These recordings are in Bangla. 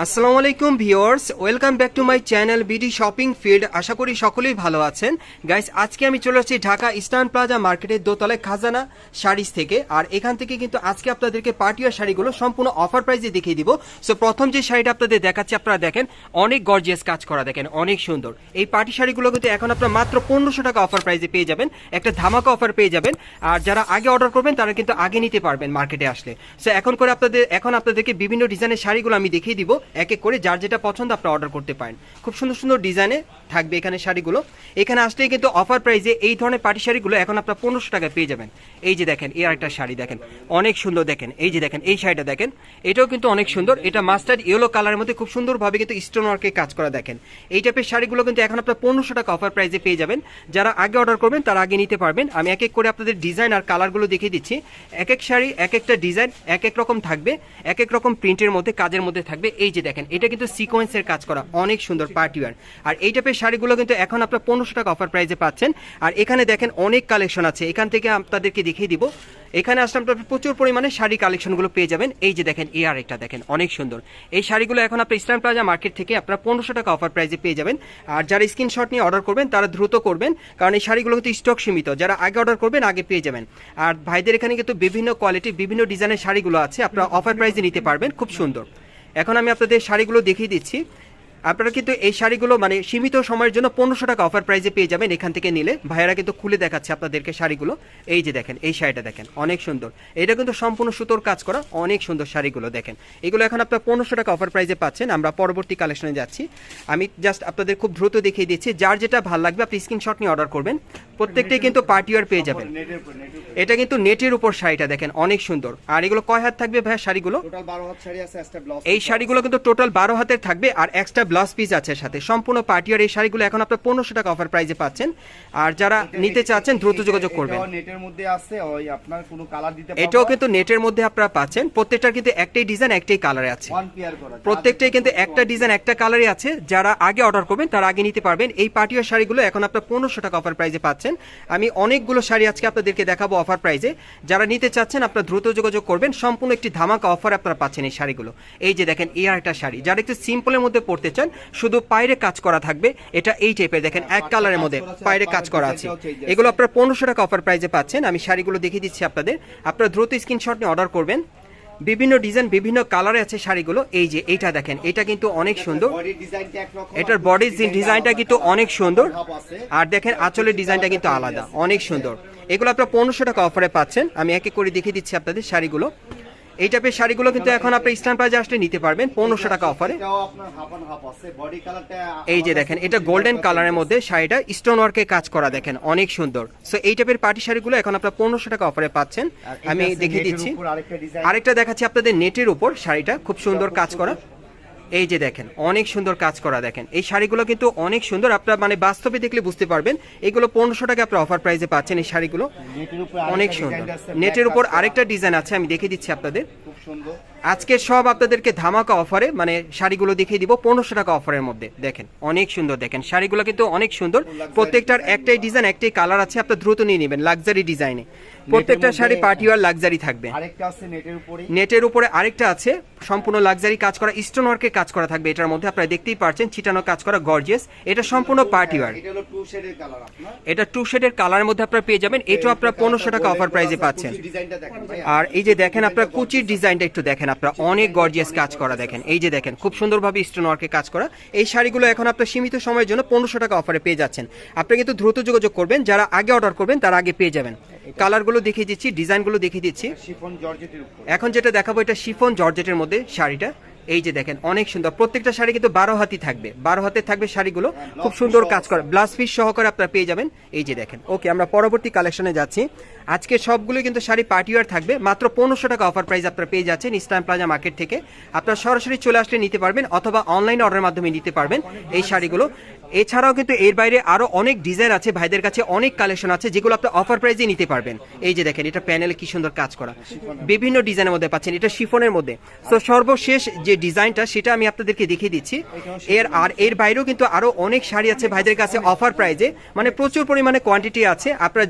আসসালামু আলাইকুম viewers, welcome back to my channel BD shopping field. আশা করি সকলেই ভালো আছেন। গাইস, আজকে আমি চলে আসছি ঢাকা ইস্টার্ন প্লাজা মার্কেটের দোতলায় খাজানা শাড়িজ থেকে। আর এখান থেকে কিন্তু আজকে আপনাদেরকে পার্টিয়ার শাড়িগুলো সম্পূর্ণ অফার প্রাইসে দেখিয়ে দিব। সো প্রথম যে শাড়িটা আপনাদের দেখাচ্ছি, আপনারা দেখেন অনেক গর্জিয়াস কাজ করা, দেখেন অনেক সুন্দর। এই পার্টি শাড়িগুলো কিন্তু এখন আপনারা মাত্র 1500 টাকা অফার প্রাইসে পেয়ে যাবেন, একটা ধামাকা অফার পেয়ে যাবেন। আর যারা আগে অর্ডার করবেন তারা কিন্তু আগে নিতে পারবেন মার্কেটে আসলে। সো এখন আপনাদেরকে বিভিন্ন ডিজাইনের শাড়িগুলো আমি দেখিয়ে দিব এক এক করে, যার যেটা পছন্দ আপনারা অর্ডার করতে পারেন। খুব সুন্দর সুন্দর ডিজাইনে থাকবে এখানে শাড়িগুলো। এখানে আসলেই কিন্তু অফার প্রাইসে এই ধরনের পার্টি শাড়িগুলো এখন আপনারা 1500 টাকায় পেয়ে যাবেন। এই যে দেখেন, এই আরেকটা শাড়ি দেখেন অনেক সুন্দর, দেখেন এই যে দেখেন এই শাড়িটা দেখেন, এটাও কিন্তু অনেক সুন্দর। এটা মাস্টার্ড ইয়েলো কালারের মধ্যে খুব সুন্দরভাবে কিন্তু স্টোন ওয়ার্কে কাজ করা, দেখেন এই টাইপের শাড়িগুলো কিন্তু এখন আপনারা 1500 টাকা অফার প্রাইসে পেয়ে যাবেন। যারা আগে অর্ডার করবেন তারা আগে নিতে পারবেন। আমি এক এক করে আপনাদের ডিজাইন আর কালারগুলো দেখিয়ে দিচ্ছি। এক এক শাড়ি এক একটা ডিজাইন এক এক রকম থাকবে, এক এক রকম প্রিন্টের মধ্যে কাজের মধ্যে থাকবে। এই যে দেখেন, এটা কিন্তু সিকোয়েন্সের কাজ করা, অনেক সুন্দর পার্টি ওয়্যার। আর এই টাইপের শাড়িগুলো কিন্তু এখন আপনারা 1500 টাকা অফার প্রাইসে পাচ্ছেন। আর এখানে দেখেন অনেক কালেকশন আছে, এখান থেকে আপনাদেরকে দেখিয়ে দিব। এখানে আসলে আপনারা প্রচুর পরিমাণে শাড়ি কালেকশনগুলো পেয়ে যাবেন। এই যে দেখেন, এই আরেকটা দেখেন অনেক সুন্দর। এই শাড়িগুলো এখন আপনার ইস্টার্ন প্লাজা মার্কেট থেকে আপনারা 1500 টাকা অফার প্রাইসে পেয়ে যাবেন। আর যারা স্ক্রিনশট নিয়ে অর্ডার করবেন তারা দ্রুত করবেন, কারণ এই শাড়িগুলো কিন্তু স্টক সীমিত। যারা আগে অর্ডার করবেন আগে পেয়ে যাবেন। আর ভাইদের এখানে কিন্তু বিভিন্ন কোয়ালিটি বিভিন্ন ডিজাইনের শাড়িগুলো আছে, আপনারা অফার প্রাইসে নিতে পারবেন, খুব সুন্দর। এখন আমি আপনাদের শাড়িগুলো দেখিয়ে দিচ্ছি। আপনারা কিন্তু এই শাড়িগুলো মানে সীমিত সময়ের জন্য 1500 টাকা অফার প্রাইসে পেয়ে যাবেন এখান থেকে নিলে। ভাইয়েরা কিন্তু খুলে দেখাচ্ছে আপনাদেরকে শাড়িগুলো। এই যে দেখেন, এই শাড়িটা দেখেন অনেক সুন্দর, এটা কিন্তু সম্পূর্ণ সুতোর কাজ করা, অনেক সুন্দর শাড়িগুলো দেখেন। এগুলো এখন আপনারা 1500 টাকা অফার প্রাইসে পাচ্ছেন। আমরা পরবর্তী কালেকশনে যাচ্ছি। আমি জাস্ট আপনাদের খুব দ্রুত দেখিয়ে দিচ্ছি, যার যেটা ভালো লাগবে আপনি স্ক্রিনশট নিয়ে অর্ডার করবেন। প্রত্যেকটাই কিন্তু পার্টি ওয়্যার পেয়ে যাবেন। এটা কিন্তু নেটের উপর শাড়িটা দেখেন অনেক সুন্দর। আর এগুলো কয় হাত থাকবে ভাইয়া শাড়িগুলো? টোটাল 12 হাত শাড়ি আছে, এক্সট্রা ব্লাউজ। এই শাড়িগুলো কিন্তু টোটাল 12 হাতের থাকবে আর এক্সট্রা ব্লাউজ পিস আছে সাথে, সম্পূর্ণ পার্টি। আর এই শাড়িগুলো এখন আপনারা 1500 টাকা অফার প্রাইসে পাচ্ছেন। আর যারা নিতে চাচ্ছেন দ্রুত যোগাযোগ করবেন। এটাও নেটের মধ্যে আছে, ওই আপনার কোনো কালার দিতে পারবেন। এটাও কিন্তু নেটের মধ্যে আপনারা পাচ্ছেন। প্রত্যেকটার কিন্তু একটাই ডিজাইন একটাই কালারে আছে, ওয়ান পেয়ার করা, প্রত্যেকটাই কিন্তু একটা ডিজাইন একটা কালারে আছে। যারা আগে অর্ডার করবেন তারা আগে নিতে পারবেন। এই পার্টিওয়ার শাড়িগুলো এখন আপনারা 1500 টাকা অফার প্রাইসে পাচ্ছেন। আমি অনেকগুলো শাড়ি আজকে আপনাদেরকে দেখাবো অফার প্রাইসে। যারা নিতে চাচ্ছেন আপনারা দ্রুত যোগাযোগ করবেন, সম্পূর্ণ একটি ধামাকা অফার আপনারা পাচ্ছেন এই শাড়িগুলো। এই যে দেখেন, এই আরেকটা শাড়ি, যারা একটু সিম্পলের মধ্যে পড়তে চান, শুধু পায়ের কাজ করা থাকবে, এটা এই টাইপের দেখেন এক কালারের মধ্যে পায়ের কাজ করা আছে। এগুলো আপনারা 1500 টাকা অফার প্রাইসে পাচ্ছেন। আমি শাড়িগুলো দেখিয়ে দিচ্ছি আপনাদের, আপনারা দ্রুত স্ক্রিনশট নিয়ে অর্ডার করবেন। বিভিন্ন ডিজাইন বিভিন্ন কালারে আছে শাড়িগুলো। এই যে এইটা দেখেন, এটা কিন্তু অনেক সুন্দর, এটার বডির ডিজাইনটা কিন্তু অনেক সুন্দর। আর দেখেন আঁচলের ডিজাইনটা কিন্তু আলাদা, অনেক সুন্দর। এগুলো আপনারা 1500 টাকা অফারে পাচ্ছেন। আমি এক এক করে দেখিয়ে দিচ্ছি আপনাদের শাড়িগুলো। এই টাইপের শাড়িগুলো কিন্তু এখন আপনি ইস্টার্ন প্লাজা আসলে নিতে পারবেন 1500 টাকা অফারে। এই যে দেখেন, এটা গোল্ডেন কালারের মধ্যে শাড়িটা স্টোন ওয়ার্কে কাজ করা, দেখেন অনেক সুন্দর। সো এই টাইপের পার্টি শাড়িগুলো এখন আপনারা 1500 টাকা অফারে পাচ্ছেন। আমি দেখিয়ে দিচ্ছি। আরেকটা দেখাচ্ছি আপনাদের নেটের উপর শাড়িটা, খুব সুন্দর কাজ করা। এই যে দেখেন অনেক সুন্দর কাজ করা, দেখেন এই শাড়িগুলো কিন্তু অনেক সুন্দর। আপনারা মানে বাস্তবে দেখলে বুঝতে পারবেন। এগুলো 1500 টাকা আপনারা অফার প্রাইসে পাচ্ছেন। এই শাড়িগুলো অনেক সুন্দর। নেটের উপর আরেকটা ডিজাইন আছে, আমি দেখিয়ে দিচ্ছি আপনাদের। খুব সুন্দর। আজকে সব আপনাদেরকে ধামাকা অফারে মানে শাড়িগুলো দেখিয়ে দিব 1500 টাকা অফারের মধ্যে। দেখেন অনেক সুন্দর, দেখেন শাড়িগুলো কিন্তু অনেক সুন্দর। প্রত্যেকটার একটাই ডিজাইন একটাই কালার আছে, আপনারা দ্রুত নিয়ে নেবেন লাক্সারি ডিজাইনে। প্রত্যেকটা শাড়ি পার্টি ওয়্যার লাক্সারি থাকবে। আরেকটা আছে নেটের উপরে আরেকটা আছে, সম্পূর্ণ লাক্সারি কাজ করা, স্টোন ওয়ার্কের কাজ করা থাকবে এটার মধ্যে। আপনারা দেখতেই পাচ্ছেন ছিটানো কাজ করা, গর্জিয়াস। এটা সম্পূর্ণ পার্টি ওয়্যার। এটা হলো টু শেডের কালার, আপনারা এটা টু শেডের কালারের মধ্যে আপনারা পেয়ে যাবেন। এটাও আপনারা 1500 টাকা অফার প্রাইসে পাচ্ছেন। ডিজাইনটা দেখেন ভাই। আর এই যে দেখেন আপনারা কুচির ডিজাইনটা একটু দেখেন, আপনারা অনেক গর্জিয়াস কাজ করা, দেখেন এই যে দেখেন খুব সুন্দরভাবে স্টোন ওয়ার্কে কাজ করা। এই শাড়িগুলো এখন আপনারা সীমিত সময়ের জন্য 1500 টাকা অফারে পেয়ে যাচ্ছেন। আপনারা কিন্তু দ্রুত যোগাযোগ করবেন, যারা আগে অর্ডার করবেন তারা আগে পেয়ে যাবেন। কালারগুলো দেখিয়ে দিচ্ছি, ডিজাইনগুলো দেখিয়ে দিচ্ছি। শিফন জর্জেটের উপর এখন যেটা দেখাবো এটা শিফন জর্জেটের মধ্যে শাড়িটা। এই যে দেখেন অনেক সুন্দর। প্রত্যেকটা শাড়ি কিন্তু 12 হাতই থাকবে, 12 হাতে থাকবে শাড়িগুলো, খুব সুন্দর কাজ করা, ব্লাউজ পিস সহকারে আপনারা পেয়ে যাবেন। এই যে দেখেন। ওকে, আমরা পরবর্তী কালেকশনে যাচ্ছি। আজকে সবগুলো কিন্তু শাড়ি পার্টি ওয়্যার থাকবে, মাত্র 1500 টাকা অফার প্রাইস আপনারা পেয়ে যাচ্ছেন ইস্টার্ন প্লাজা মার্কেট থেকে। আপনারা সরাসরি চলে আসলে নিতে পারবেন অথবা অনলাইন অর্ডারের মাধ্যমে নিতে পারবেন এই শাড়িগুলো। এছাড়াও কিন্তু এর বাইরে আরো অনেক ডিজাইন আছে, ভাইদের কাছে অনেক কালেকশন আছে যেগুলো আপনি অফার প্রাইসে নিতে পারবেন। এই যে দেখেন, এটা প্যানেলে কি সুন্দর কাজ করা, বিভিন্ন ডিজাইনের মধ্যে পাচ্ছেন, এটা শিফনের মধ্যে। তো সর্বশেষ যে ডিজাইনটা সেটা আমি আপনাদেরকে দেখিয়ে দিচ্ছি। এর বাইরেও কিন্তু আরো অনেক শাড়ি আছে ভাইদের কাছে অফার প্রাইসে, মানে প্রচুর পরিমাণে কোয়ান্টিটি আছে। আপনারা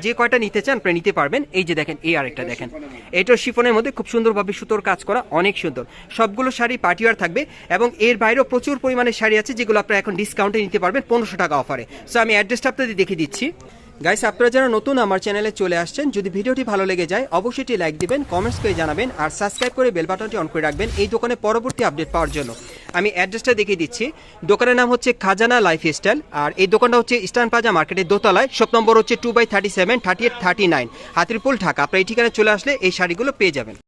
যে কয়টা নিতে চান আপনারা নিতে পারবেন। এই যে দেখেন, এই আরেকটা দেখেন, এটা শিফনের মধ্যে খুব সুন্দরভাবে সুতোর কাজ করা, অনেক সুন্দর। সবগুলো শাড়ি পার্টিওয়ার থাকবে এবং এর বাইরেও প্রচুর পরিমাণে শাড়ি আছে যেগুলো আপনারা এখন ডিসকাউন্টে নিতে পারবেন 1500 টাকা অফারে। সো আমি অ্যাড্রেসটা আপনাদের দেখিয়ে দিচ্ছি। গাইস, আপনারা যারা নতুন আমার চ্যানেলে চলে আসছেন, যদি ভিডিওটি ভালো লেগে যায় অবশ্যই একটি লাইক দিবেন, কমেন্টস করে জানাবেন আর সাবস্ক্রাইব করে বেল বাটনটি অন করে রাখবেন এই দোকানে পরবর্তী আপডেট পাওয়ার জন্য। আমি অ্যাড্রেসটা দেখিয়ে দিচ্ছি। দোকানের নাম হচ্ছে খাজানা লাইফস্টাইল, আর এই দোকানটা হচ্ছে ইস্টার্ন প্লাজা মার্কেটের দোতলায়, শপ নম্বর হচ্ছে 2/37 3839, হাতিরপুল, ঢাকা। আপনারা এই ঠিকানায় চলে আসলে এই শাড়িগুলো পেয়ে যাবেন।